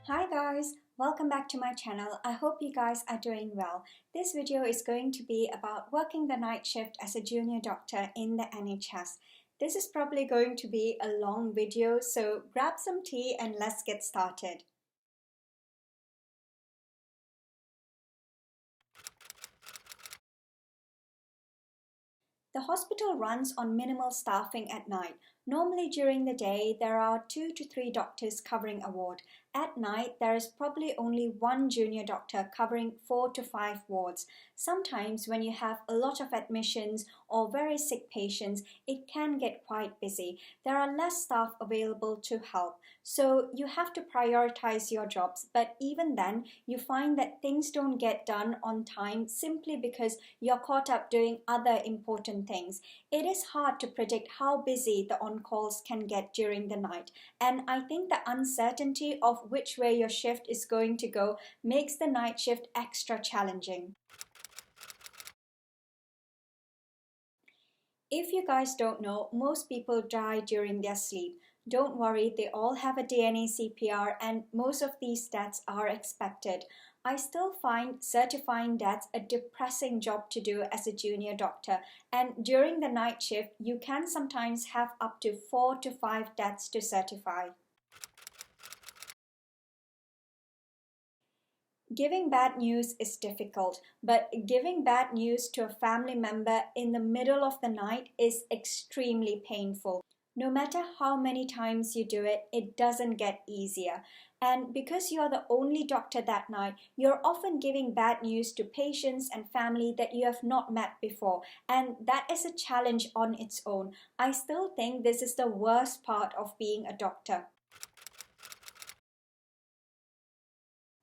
Hi guys, welcome back to my channel. I hope you guys are doing well. This video is going to be about working the night shift as a junior doctor in the NHS. This is probably going to be a long video, so grab some tea and let's get started. The hospital runs on minimal staffing at night. Normally during the day, there are 2 to 3 doctors covering a ward. At night, there is probably only one junior doctor covering 4 to 5 wards. Sometimes when you have a lot of admissions or very sick patients, it can get quite busy. There are less staff available to help. So you have to prioritize your jobs. But even then, you find that things don't get done on time simply because you're caught up doing other important things. It is hard to predict how busy the on-calls can get during the night, and I think the uncertainty of which way your shift is going to go makes the night shift extra challenging. If you guys don't know, most people die during their sleep. Don't worry, they all have a DNA CPR and most of these deaths are expected. I still find certifying deaths a depressing job to do as a junior doctor, and during the night shift you can sometimes have up to 4 to 5 deaths to certify. Giving bad news is difficult, but giving bad news to a family member in the middle of the night is extremely painful. No matter how many times you do it, it doesn't get easier. And because you're the only doctor that night, you're often giving bad news to patients and family that you have not met before. And that is a challenge on its own. I still think this is the worst part of being a doctor.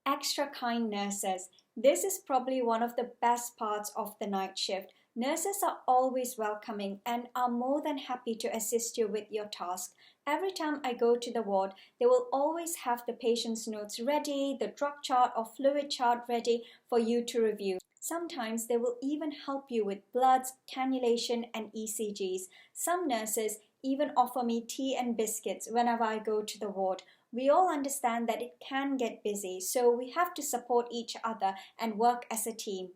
Extra kind nurses. This is probably one of the best parts of the night shift. Nurses are always welcoming and are more than happy to assist you with your task. Every time I go to the ward, they will always have the patient's notes ready, the drug chart or fluid chart ready for you to review. Sometimes they will even help you with bloods, cannulation and ECGs. Some nurses even offer me tea and biscuits whenever I go to the ward. We all understand that it can get busy, so we have to support each other and work as a team.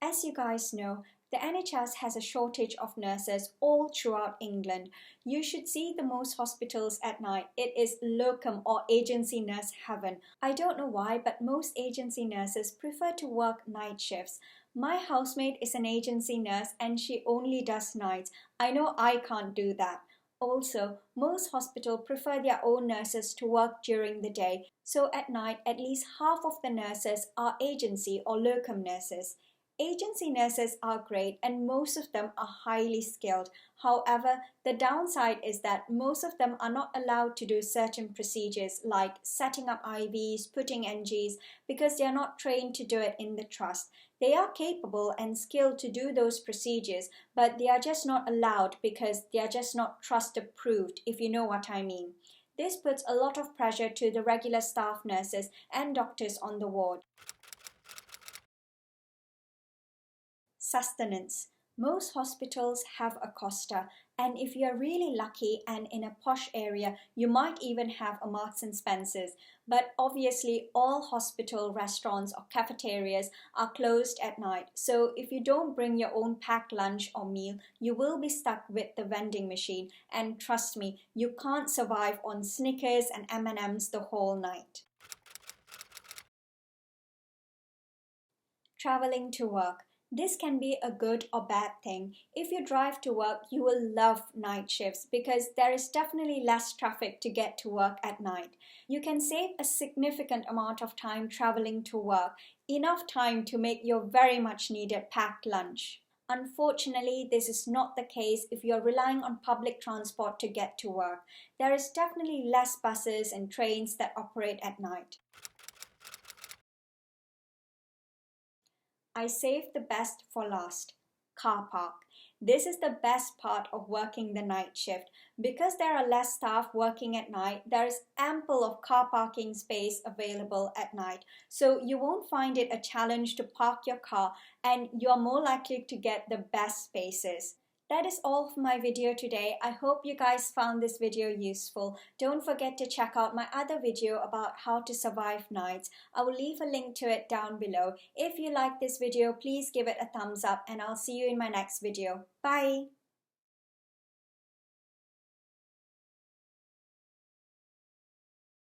As you guys know, the NHS has a shortage of nurses all throughout England. You should see the most hospitals at night. It is LOCUM or agency nurse heaven. I don't know why, but most agency nurses prefer to work night shifts. My housemate is an agency nurse and she only does nights. I know I can't do that. Also, most hospitals prefer their own nurses to work during the day, so at night at least half of the nurses are agency or locum nurses. Agency nurses are great and most of them are highly skilled. However, the downside is that most of them are not allowed to do certain procedures like setting up IVs, putting NGs, because they are not trained to do it in the trust. They are capable and skilled to do those procedures, but they are just not allowed because they are just not trust approved, if you know what I mean. This puts a lot of pressure to the regular staff nurses and doctors on the ward. Sustenance. Most hospitals have a costa, and if you're really lucky and in a posh area, you might even have a Marks and Spencer's. But obviously, all hospital restaurants or cafeterias are closed at night. So if you don't bring your own packed lunch or meal, you will be stuck with the vending machine. And trust me, you can't survive on Snickers and M&Ms the whole night. Traveling to work. This can be a good or bad thing. If you drive to work, you will love night shifts because there is definitely less traffic to get to work at night. You can save a significant amount of time traveling to work, enough time to make your very much needed packed lunch. Unfortunately, this is not the case if you're relying on public transport to get to work. There is definitely less buses and trains that operate at night. I saved the best for last. Car park. This is the best part of working the night shift. Because there are less staff working at night, there is ample of car parking space available at night. So you won't find it a challenge to park your car and you're more likely to get the best spaces. That is all for my video today. I hope you guys found this video useful. Don't forget to check out my other video about how to survive nights. I will leave a link to it down below. If you like this video, please give it a thumbs up and I'll see you in my next video. Bye!